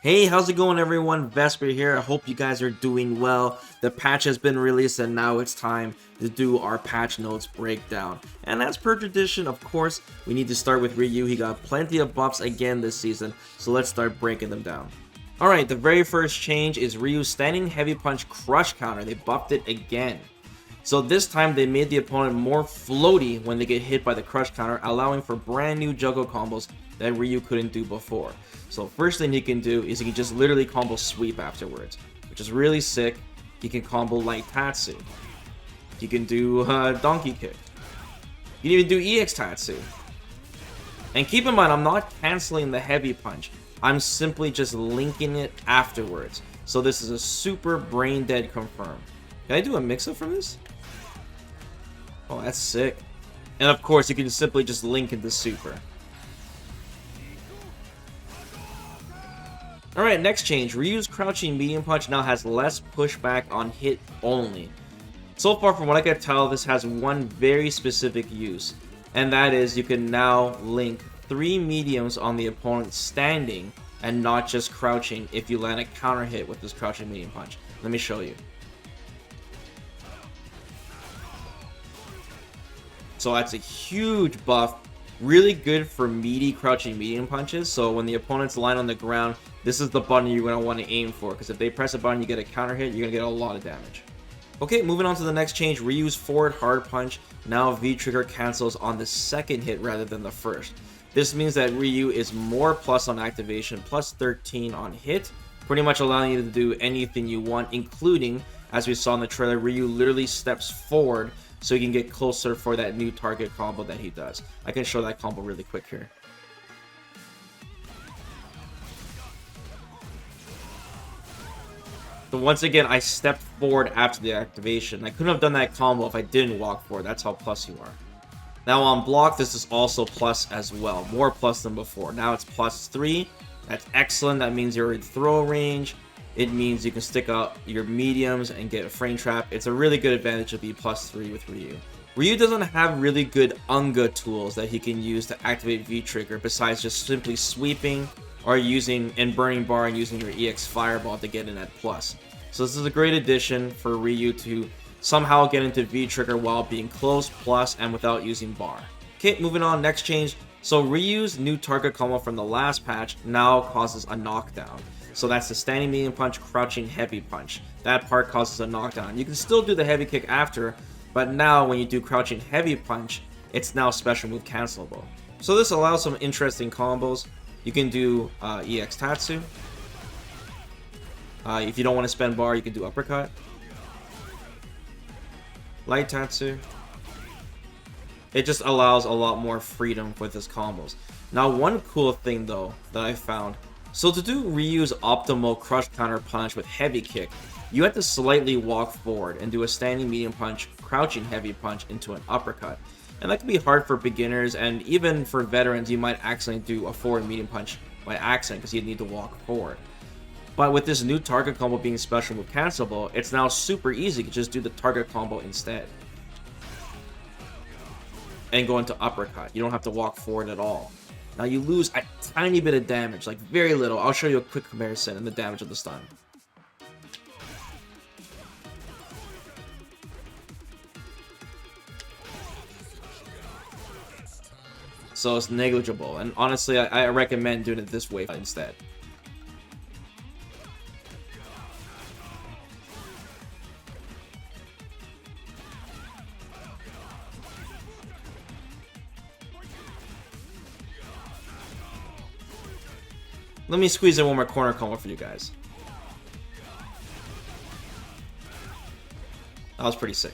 Hey, how's it going everyone? Vesper here. I hope you guys are doing well. The patch has been released and now it's time to do our patch notes breakdown. And as per tradition, of course, we need to start with Ryu. He got plenty of buffs again this season, so let's start breaking them down. Alright, the very first change is Ryu's standing heavy punch crush counter. They buffed it again. So this time they made the opponent more floaty when they get hit by the crush counter, allowing for brand new juggle combos that Ryu couldn't do before. So first thing he can do is he can just literally combo sweep afterwards, which is really sick. He can combo light TATSU. He can do donkey kick. He can even do EX TATSU. And keep in mind, I'm not canceling the heavy punch. I'm simply just linking it afterwards. So this is a super brain dead confirm. Can I do a mix-up from this? Oh, that's sick. And of course, you can simply just link into super. Alright, next change. Ryu's crouching medium punch now has less pushback on hit only. So far, from what I can tell, this has one very specific use. And that is, you can now link 3 mediums on the opponent standing and not just crouching if you land a counter hit with this crouching medium punch. Let me show you. So that's a huge buff, really good for meaty crouching medium punches. So when the opponent's lying on the ground, this is the button you're going to want to aim for, because if they press a button, you get a counter hit, you're going to get a lot of damage. Okay, moving on to the next change. Ryu's forward hard punch now V-trigger cancels on the second hit rather than the first. This means that Ryu is more plus on activation, plus 13 on hit, pretty much allowing you to do anything you want, including, as we saw in the trailer, Ryu literally steps forward so he can get closer for that new target combo that he does. I can show that combo really quick here. So once again, I stepped forward after the activation. I couldn't have done that combo if I didn't walk forward. That's how plus you are. Now on block, this is also plus as well. More plus than before. Now it's plus 3. That's excellent. That means you're in throw range. It means you can stick out your mediums and get a frame trap. It's a really good advantage to be plus 3 with Ryu. Ryu doesn't have really good Unga tools that he can use to activate V-trigger besides just simply sweeping or using and burning bar and using your EX fireball to get in at plus. So this is a great addition for Ryu to somehow get into V-trigger while being close, plus, and without using bar. Okay, moving on, next change. So Ryu's new target combo from the last patch now causes a knockdown. So that's the standing medium punch, crouching heavy punch. That part causes a knockdown. You can still do the heavy kick after, but now when you do crouching heavy punch, it's now special move cancelable. So this allows some interesting combos. You can do EX TATSU. If you don't want to spend bar, you can do uppercut. Light TATSU. It just allows a lot more freedom with his combos. Now, one cool thing though that I found. So to do Ryu's optimal crush counter punch with heavy kick, you have to slightly walk forward and do a standing medium punch, crouching heavy punch into an uppercut. And that can be hard for beginners, and even for veterans, you might accidentally do a forward medium punch by accident because you need to walk forward. But with this new target combo being special move cancelable, it's now super easy to just do the target combo instead. And go into uppercut. You don't have to walk forward at all. Now you lose a tiny bit of damage, like very little. I'll show you a quick comparison and the damage of the stun. So it's negligible, and honestly, I recommend doing it this way instead. Let me squeeze in one more corner combo for you guys. That was pretty sick.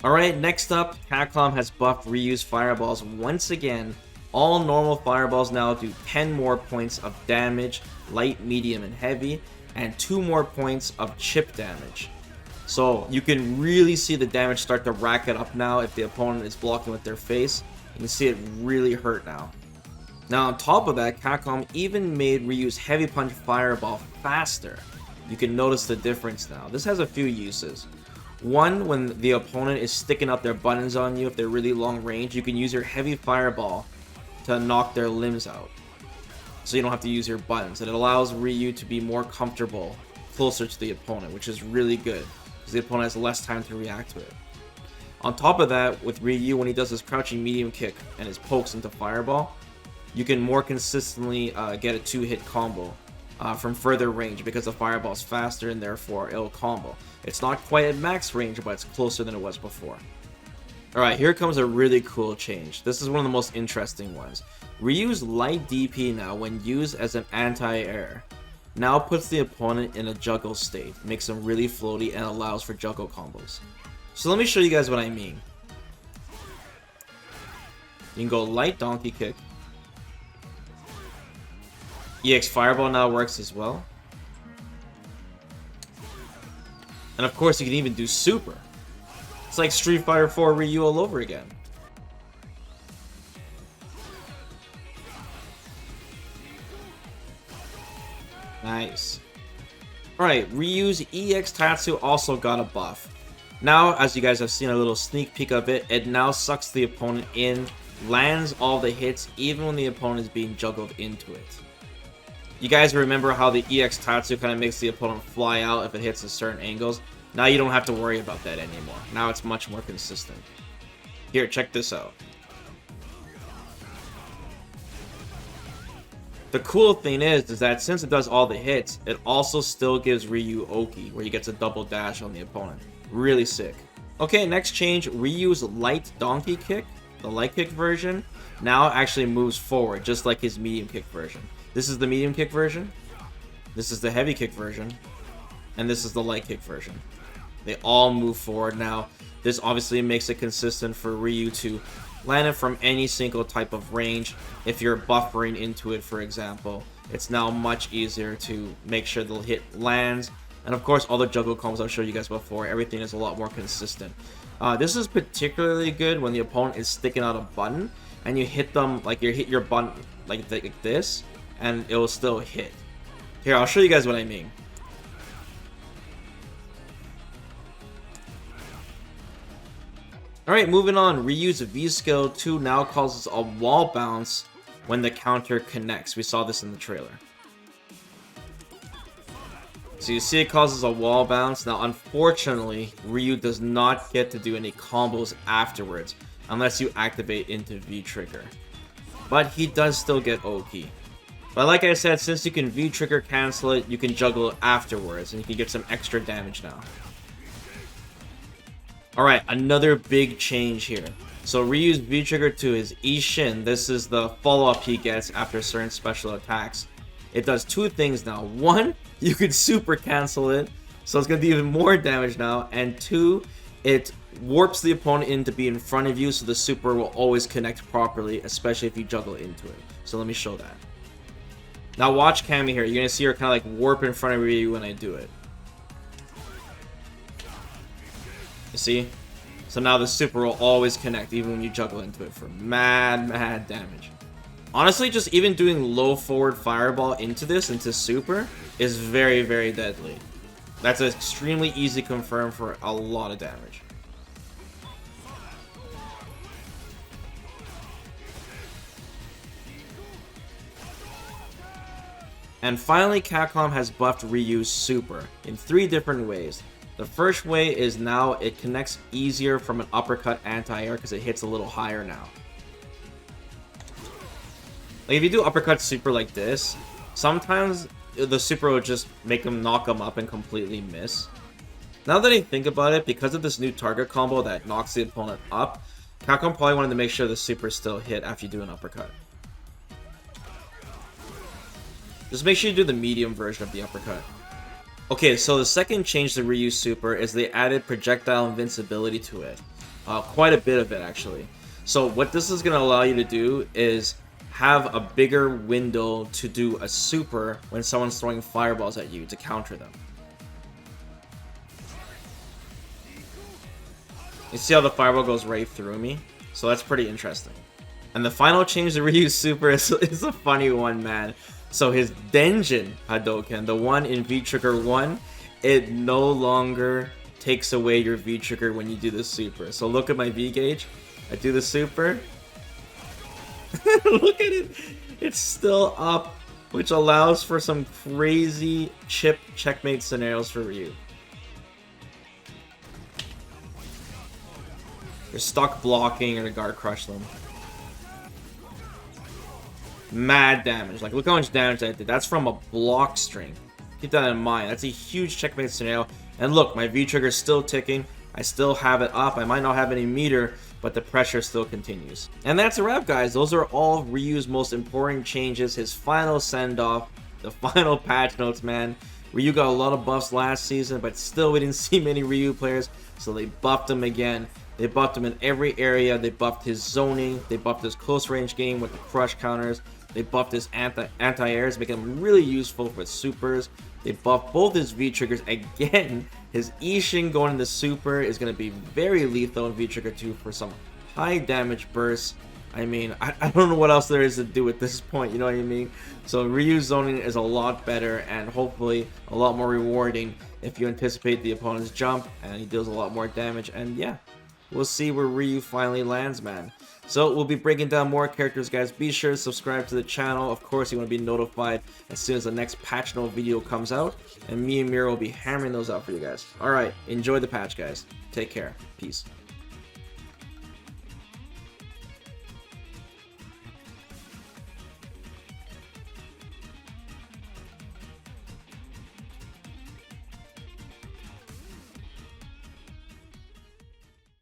Alright, next up, Capcom has buffed Ryu's fireballs once again. All normal fireballs now do 10 more points of damage, light, medium, and heavy, and 2 more points of chip damage. So you can really see the damage start to rack it up now if the opponent is blocking with their face. You can see it really hurt now. Now on top of that, Capcom even made Ryu's heavy punch fireball faster. You can notice the difference now. This has a few uses. One, when the opponent is sticking up their buttons on you, if they're really long range, you can use your heavy fireball to knock their limbs out. so you don't have to use your buttons. And it allows Ryu to be more comfortable closer to the opponent, which is really good because the opponent has less time to react to it. On top of that, with Ryu, when he does his crouching medium kick and his pokes into fireball, you can more consistently get a 2-hit combo from further range because the fireball is faster and therefore it'll combo. It's not quite at max range, but it's closer than it was before. Alright, here comes a really cool change. This is one of the most interesting ones. Ryu's light DP now, when used as an anti-air, now puts the opponent in a juggle state, makes them really floaty, and allows for juggle combos. So let me show you guys what I mean. You can go light donkey kick. EX fireball now works as well. And of course you can even do super. It's like Street Fighter 4 Ryu all over again. Nice. Alright, Ryu's EX TATSU also got a buff. Now, as you guys have seen a little sneak peek of it, it now sucks the opponent in, lands all the hits, even when the opponent is being juggled into it. You guys remember how the EX TATSU kind of makes the opponent fly out if it hits at certain angles? Now you don't have to worry about that anymore. Now it's much more consistent. Here, check this out. The cool thing is that since it does all the hits, it also still gives Ryu Oki, where he gets a double dash on the opponent. Really sick. Okay, next change, Ryu's light donkey kick, the light kick version, now actually moves forward, just like his medium kick version. This is the medium kick version, this is the heavy kick version, and this is the light kick version. They all move forward now. This obviously makes it consistent for Ryu to land it from any single type of range. If you're buffering into it, for example, it's now much easier to make sure the hit lands. And of course, all the juggle combos I've showed you guys before, everything is a lot more consistent. This is particularly good when the opponent is sticking out a button and you hit them, like you hit your button like this, and it will still hit. Here, I'll show you guys what I mean. Alright, moving on. Ryu's V skill 2 now causes a wall bounce when the counter connects. We saw this in the trailer. So you see it causes a wall bounce. Now unfortunately, Ryu does not get to do any combos afterwards unless you activate into V trigger. But he does still get Oki. But like I said, since you can V trigger cancel it, you can juggle it afterwards and you can get some extra damage now. Alright, another big change here. So Ryu's V-trigger to his Ishin, this is the follow-up he gets after certain special attacks. It does two things now. One, you can super cancel it, so it's going to do even more damage now. And two, it warps the opponent in to be in front of you, so the super will always connect properly, especially if you juggle into it. So let me show that. Now watch Cammy here. You're going to see her kind of like warp in front of Ryu when I do it. You see? So now the super will always connect even when you juggle into it for mad damage. Honestly, just even doing low forward fireball into super, is very deadly. That's extremely easy confirm for a lot of damage. And finally, Capcom has buffed Ryu's super in 3 different ways. The first way is now it connects easier from an uppercut anti-air because it hits a little higher now. Like if you do uppercut super like this, sometimes the super will just make them knock them up and completely miss. Now that I think about it, because of this new target combo that knocks the opponent up, Capcom probably wanted to make sure the super still hit after you do an uppercut. Just make sure you do the medium version of the uppercut. Okay, so the second change to Ryu's super is they added projectile invincibility to it. Quite a bit of it, actually. So what this is going to allow you to do is have a bigger window to do a super when someone's throwing fireballs at you to counter them. You see how the fireball goes right through me? So that's pretty interesting. And the final change to Ryu's super is a funny one, man. So his Denjin Hadoken, the one in V-Trigger 1, it no longer takes away your V-Trigger when you do the super. So look at my V-Gauge. I do the super. Look at it. It's still up which allows for some crazy chip checkmate scenarios for Ryu. You're stuck blocking or the guard crushed them. Mad damage. Like, look how much damage I did. That's from a block string. Keep that in mind. That's a huge checkmate scenario. And look, my V-trigger is still ticking. I still have it up. I might not have any meter, but the pressure still continues. And that's a wrap, guys. Those are all Ryu's most important changes. His final send-off, the final patch notes, man. Ryu got a lot of buffs last season, but still we didn't see many Ryu players, so they buffed him again. They buffed him in every area. They buffed his zoning. They buffed his close range game with the crush counters. They buffed his anti-airs, making him really useful with supers. They buffed both his V-triggers again. His Ishin going into super is going to be very lethal in V-trigger 2 for some high damage bursts. I mean, I don't know what else there is to do at this point, you know what I mean? So Ryu's zoning is a lot better and hopefully a lot more rewarding if you anticipate the opponent's jump and he deals a lot more damage. And yeah, we'll see where Ryu finally lands, man. So we'll be breaking down more characters, guys. Be sure to subscribe to the channel. Of course, you want to be notified as soon as the next patch note video comes out. And me and Mira will be hammering those out for you guys. Alright, enjoy the patch, guys. Take care. Peace.